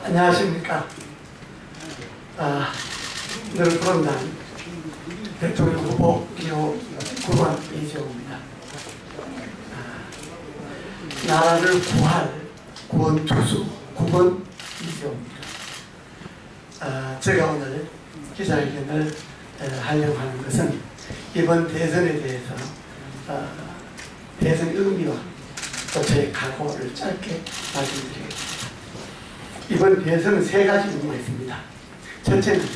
안녕하십니까. 늘 부른단 대통령 후보 기호 9번 이재호입니다. 나라를 구할 구원투수 9번 이재호입니다. 제가 오늘 기자회견을 하려고 하는 것은 이번 대선에 대해서 대선 의미와 또 저의 각오를 짧게 말씀드리겠습니다. 이번 대선은 세 가지 의미가 있습니다. 첫째는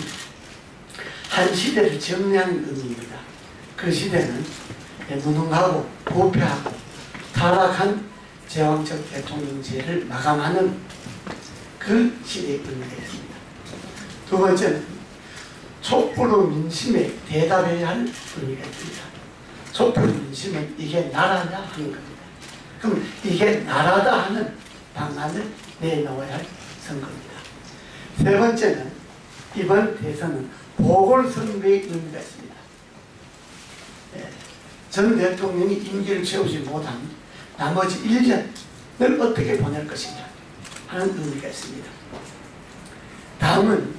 한 시대를 정리하는 의미입니다. 그 시대는 무능하고 부패하고 타락한 제왕적 대통령제를 마감하는 그 시대의 의미가 있습니다. 두 번째는 촛불로 민심에 대답해야 할 의미가 있습니다. 촛불 민심은 이게 나라냐 하는 겁니다. 그럼 이게 나라다 하는 방안을 내놓아야 할 선거입니다. 세 번째는 이번 대선은 보궐선거의 의미가 있습니다. 전 대통령이 임기를 채우지 못한 나머지 1년을 어떻게 보낼 것이냐 하는 의미가 있습니다. 다음은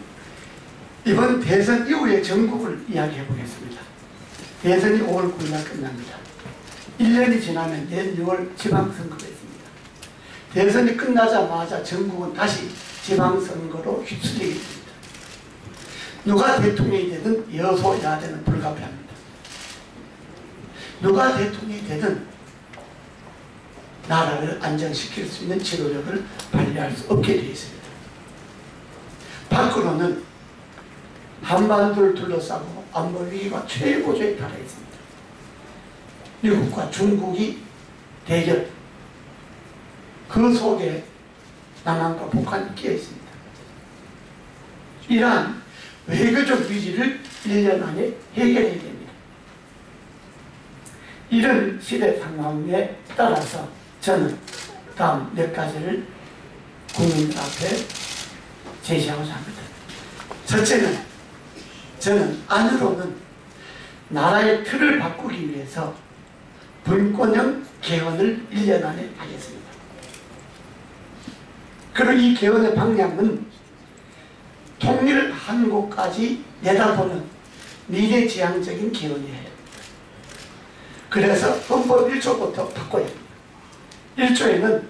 이번 대선 이후의 전국을 이야기해 보겠습니다. 대선이 5월 9일 날 끝납니다. 1년이 지나면 내년 6월 지방선거가 있습니다. 대선이 끝나자마자 전국은 다시 지방선거로 휩쓸리게 됩니다. 누가 대통령이 되든 여소야대는 불가피합니다. 누가 대통령이 되든 나라를 안정시킬 수 있는 지도력을 발휘할 수 없게 되어 있습니다. 밖으로는 한반도를 둘러싸고 안보 위기가 최고조에 달해 있습니다. 미국과 중국이 대결, 그 속에 남한과 북한이 끼어 있습니다. 이러한 외교적 위기를 1년 안에 해결해야 됩니다. 이런 시대 상황에 따라서 저는 다음 몇 가지를 국민들 앞에 제시하고자 합니다. 첫째는 저는 안으로는 나라의 틀을 바꾸기 위해서 분권형 개헌을 1년 안에 하겠습니다. 그리고 이 개헌의 방향은 통일 한국까지 내다보는 미래지향적인 개헌이어야 합니다. 그래서 헌법 1조부터 바꿔야 합니다. 1조에는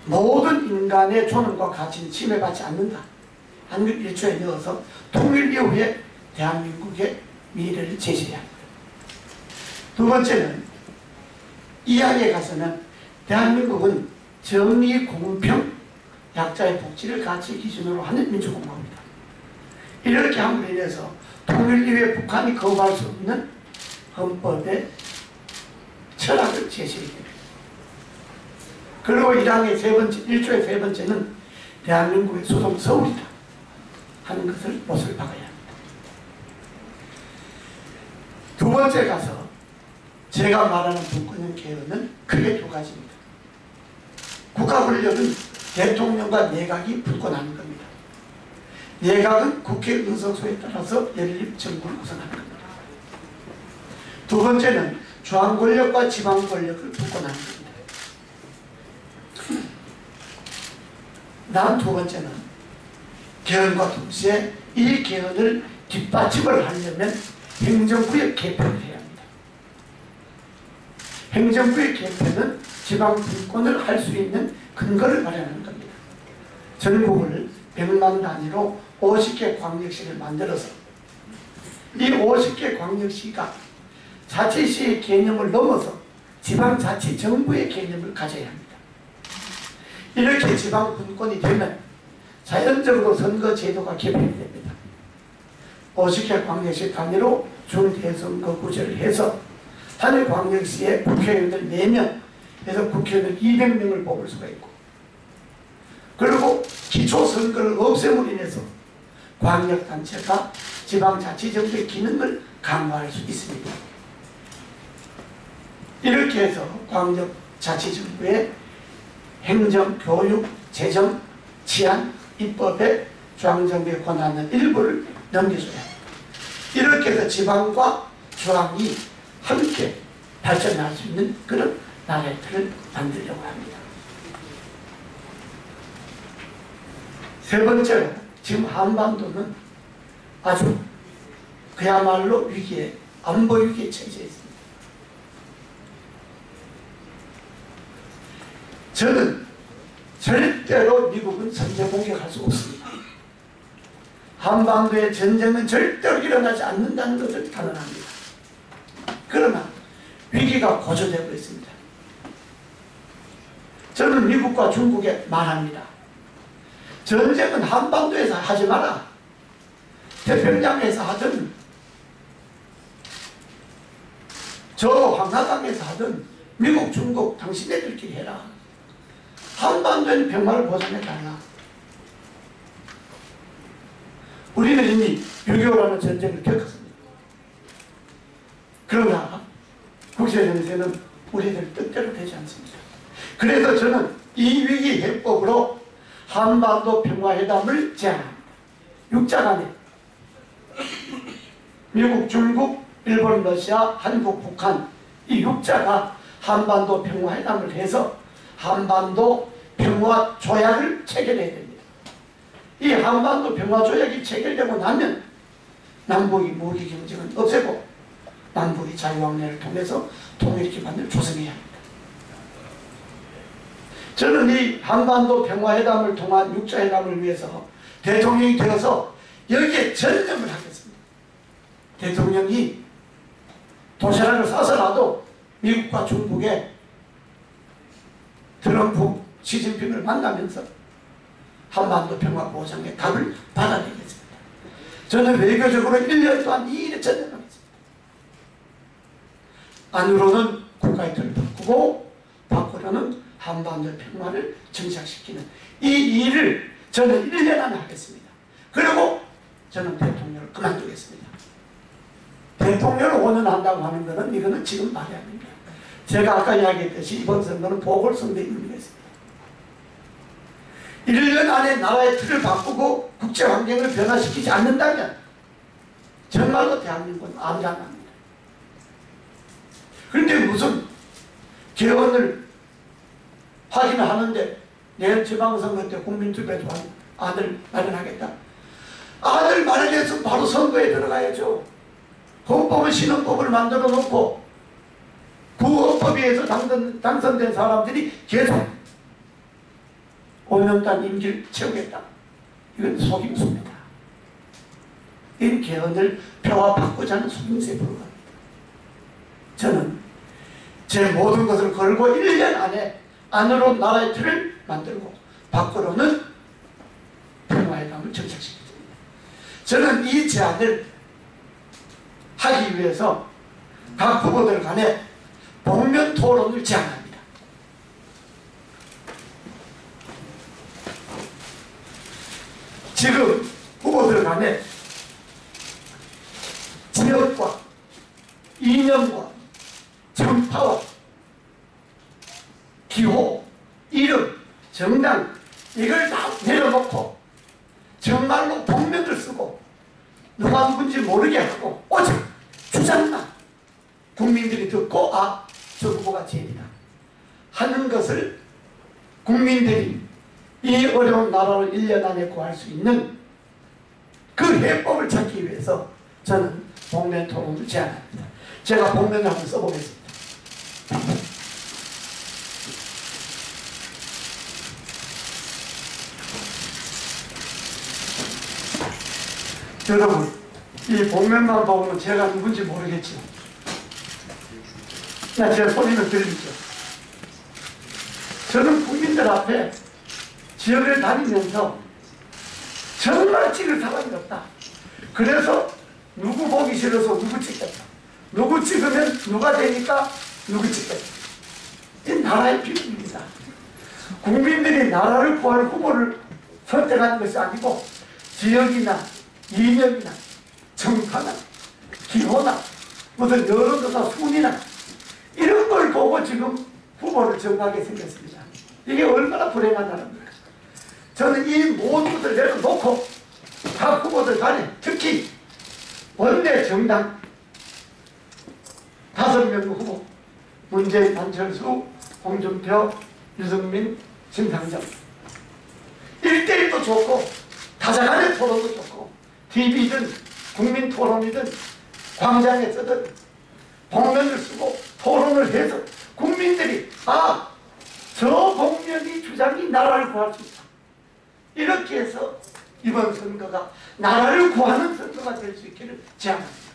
모든 인간의 존엄과 가치는 침해받지 않는다 하는 1조에 넣어서 통일 이후에 대한민국의 미래를 제시해야 합니다. 두 번째는 이 안에 가서는 대한민국은 정의, 공평, 약자의 복지를 가치 기준으로 하는 민주공화국입니다. 이렇게 함으로 인해서 통일 이후에 북한이 거부할 수 없는 헌법의 철학을 제시해야 됩니다. 그리고 1항의 세 번째, 1조의 세 번째는 대한민국의 수도는 서울이다 하는 것을 못을 박아야 합니다. 두 번째 가서 제가 말하는 분권형 개헌은 크게 두 가지입니다. 국가 권력은 대통령과 내각이 분권하는 겁니다. 내각은 국회 의석수에 따라서 연립정부를 구성하는 겁니다. 두 번째는 중앙 권력과 지방 권력을 분권하는 겁니다. 다음 두 번째는 개헌과 동시에 이 개헌을 뒷받침을 하려면 행정구역 개편을 해야 합니다. 행정구역 개편은 지방 분권을 할 수 있는 근거를 마련하는 겁니다. 전국을 100만 단위로 50개 광역시를 만들어서 이 50개 광역시가 자치시의 개념을 넘어서 지방자치정부의 개념을 가져야 합니다. 이렇게 지방 분권이 되면 자연적으로 선거제도가 개편이 됩니다. 50개 광역시 단위로 중대선거구제를 해서 한 광역시에 국회의원들 4명 해서 국회의원들 200명을 뽑을 수가 있고, 그리고 기초선거를 없앰으로 인해서 광역단체가 지방자치정부의 기능을 강화할 수 있습니다. 이렇게 해서 광역자치정부의 행정, 교육, 재정, 치안, 입법의 중앙정부의 권한의 일부를 넘겨줘야 합니다. 이렇게 해서 지방과 중앙이 함께 발전할 수 있는 그런 나라의 틀을 만들려고 합니다. 세 번째로 지금 한반도는 아주 그야말로 위기에, 안보 위기에 처해져 있습니다. 저는 절대로 미국은 선제 공격할 수 없습니다. 한반도의 전쟁은 절대로 일어나지 않는다는 것을 단언합니다. 그러나 위기가 고조되고 있습니다. 저는 미국과 중국에 말합니다. 전쟁은 한반도에서 하지 마라. 태평양에서 하든 저 황하강에서 하든 미국, 중국 당신네들끼리 해라. 한반도에는 평화를 보장해달라. 우리는 이미 6.25라는 전쟁을 겪었습니다. 그러나 국제정세는 우리들 뜻대로 되지 않습니다. 그래서 저는 이 위기 해법으로 한반도 평화회담을 제안합니다. 6자 간에 미국, 중국, 일본, 러시아, 한국, 북한 이 6자가 한반도 평화회담을 해서 한반도 평화조약을 체결해야 됩니다. 이 한반도 평화조약이 체결되고 나면 남북이 무기 경쟁은 없애고 남북이 자유왕래를 통해서 통일 기반을 조성해야 합니다. 저는 이 한반도 평화회담을 통한 6자회담을 위해서 대통령이 되어서 여기에 전념을 하겠습니다. 대통령이 도시락을 싸서라도 미국과 중국의 트럼프, 시진핑을 만나면서 한반도 평화 보장의 답을 받아내겠습니다. 저는 외교적으로 1년 동안 이 일에 전념하겠습니다. 안으로는 국가의 틀을 바꾸고 밖으로는 한반도 평화를 정착시키는 이 일을 저는 1년 안에 하겠습니다. 그리고 저는 대통령을 그만두겠습니다. 대통령을 5년 한다고 하는 것은 이거는 지금 말이 아닙니다. 제가 아까 이야기했듯이 이번 선거는 보궐선거의 의미가 있습니다. 1년 안에 나라의 틀을 바꾸고 국제 환경을 변화시키지 않는다면 정말로 대한민국은 암담합니다. 그런데 무슨 개헌을 하기는 하는데 내일 지방선거 때 국민투표도 아들 마련하겠다. 아들 마련해서 바로 선거에 들어가야죠. 헌법은 신헌법을 만들어 놓고 그 헌법에 의해서 당선된 사람들이 계속 5년간 임기를 채우겠다. 이건 속임수입니다. 이 개헌을 표와 바꾸자는 속임수에 불과합니다. 저는 제 모든 것을 걸고 1년 안에 안으로 나라의 틀을 만들고 밖으로는 평화회담을 정착시키겠습니다. 저는 이 제안을 하기 위해서 각 후보들 간에 복면 토론을 제안합니다. 지금 후보들 간에 지역과 이념과 정파와 기호, 이름, 정당 이걸 다 내려놓고 정말로 복면을 쓰고 누가 누군지 모르게 하고 오직 주장만 국민들이 듣고 아, 저 후보가 제일이다 하는 것을 국민들이 이 어려운 나라를 1년 안에 구할 수 있는 그 해법을 찾기 위해서 저는 복면 토론을 제안합니다. 제가 복면을 한번 써보겠습니다. 여러분, 이 복면만 보면 제가 누군지 모르겠죠. 제 소리는 들리죠. 저는 국민들 앞에 지역을 다니면서 정말 찍을 사람이 없다. 그래서 누구 보기 싫어서 누구 찍겠다. 누구 찍으면 누가 되니까 누구 찍겠다. 이 나라의 비밀입니다. 국민들이 나라를 구할 후보를 선택하는 것이 아니고 지역이나 이념이나 정파나 기호나 무슨 여론조사 순위나 이런 걸 보고 지금 후보를 정하게 생겼습니다. 이게 얼마나 불행하다는 거예요. 저는 이 모든 것을 내려놓고 각 후보들 간에 특히 원내 정당 5명 후보 문재인, 안철수, 홍준표, 유승민, 심상정 1대1도 TV도 좋고 다자간의 토론도 좋고 TV든 국민 토론이든 광장에서든 복면을 쓰고 토론을 해서 국민들이 저 복면이 주장이 나라를 구할 수 있다. 이렇게 해서 이번 선거가 나라를 구하는 선거가 될 수 있기를 제안합니다.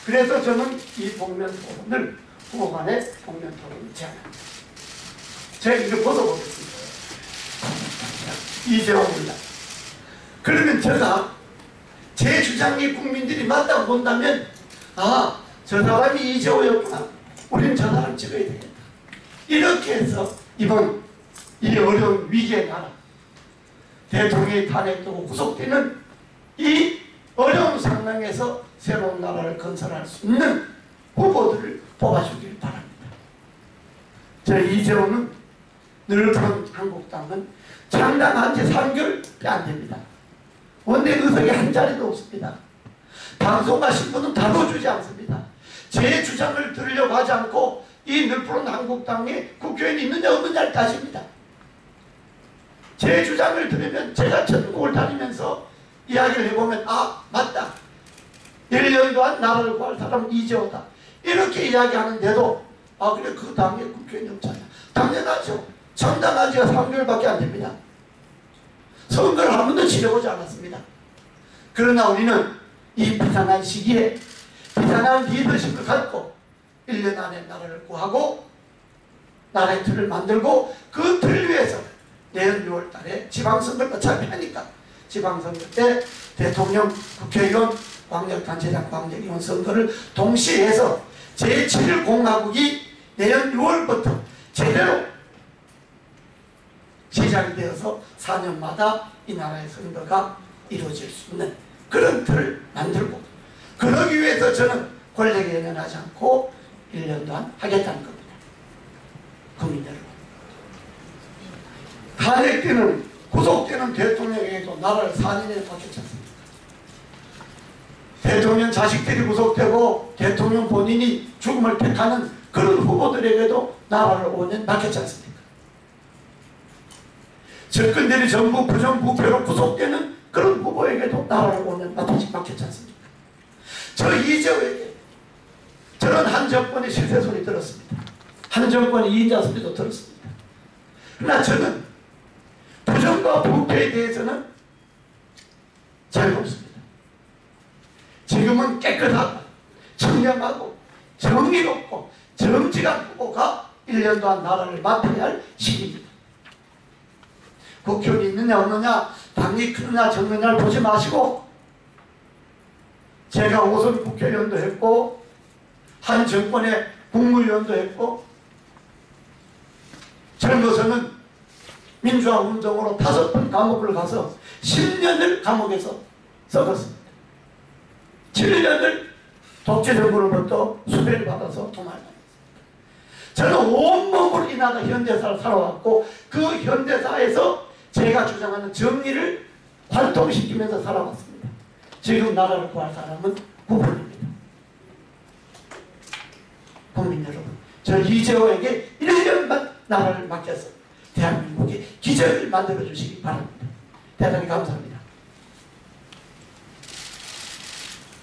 그래서 저는 이 복면 토론을 후보간의 복면 토론을 제안합니다. 제가 이거 벗어보겠습니다. 이재호입니다. 그러면 제가 제 주장이 국민들이 맞다고 본다면 저 사람이 이재호였구나. 우리는 저 사람 찍어야 되겠다. 이렇게 해서 이번 이 어려운 위기의 나라 대통령이 탄핵되고 구속되는 이 어려운 상황에서 새로운 나라를 건설할 수 있는 후보들을 뽑아주길 바랍니다. 저 이재호는 늙은 한국당은 창당한 지 3개월밖에 안 됩니다. 원내 의석이 한 자리도 없습니다. 방송하신 분은 다뤄주지 않습니다. 제 주장을 들으려고 하지 않고 이 늘푸른 한국당에 국회의원이 있느냐 없느냐를 따집니다. 제 주장을 들으면 제가 전국을 다니면서 이야기를 해보면 맞다. 1년 동안 나라를 구할 사람은 이재호다. 이렇게 이야기하는데도 그래 그 당에 국회의원이 없잖아. 당연하죠. 창당한 지가 3개월밖에 안 됩니다. 선거를 한 번도 치러보지 않았습니다. 그러나 우리는 이 비상한 시기에 비상한 리더십을 갖고 1년 안에 나라를 구하고 나라의 틀을 만들고 그 틀 위에서 내년 6월 달에 지방선거를 어차피 하니까 지방선거 때 대통령, 국회의원, 광역단체장, 광역의원 선거를 동시에 해서 제7공화국이 내년 6월부터 제대로 시작이 되어서 4년마다 이 나라의 선거가 이루어질 수 있는 그런 틀을 만들고, 그러기 위해서 저는 권력에 연연하지 않고 1년 동안 하겠다는 겁니다. 국민 여러분, 탄핵되는 구속되는 대통령에게도 나라를 4년에 맡겼지 않습니까? 대통령 자식들이 구속되고 대통령 본인이 죽음을 택하는 그런 후보들에게도 나라를 5년 맡겼지 않습니까? 접근들이 전부 부정부패로 구속되는 그런 후보에게도 나라를 5년 맡겼지 않습니까? 저 이재호에게 저는 한 정권의 실세 소리 들었습니다. 한 정권의 이인자 소리도 들었습니다. 그러나 저는 부정과 부패에 대해서는 잘 없습니다. 지금은 깨끗하고 청렴하고 정의롭고 정직한 후보가 1년 동안 나라를 맡아야 할 시기입니다. 국회의원이 있느냐 없느냐, 당이 크느냐 적느냐를 보지 마시고, 제가 5선 국회의원도 했고 한 정권의 국무위원도 했고 젊어서는 민주화 운동으로 5번 감옥을 가서 10년을 감옥에서 썩었습니다. 7년을 독재정부로부터 수배를 받아서 도망했습니다. 저는 온몸으로 이 나라 현대사를 살아왔고 그 현대사에서 제가 주장하는 정의를 관통시키면서 살아왔습니다. 지금 나라를 구할 사람은 후보입니다. 국민 여러분, 저 이재호에게 1년만 나라를 맡겨서 대한민국의 기적을 만들어 주시기 바랍니다. 대단히 감사합니다.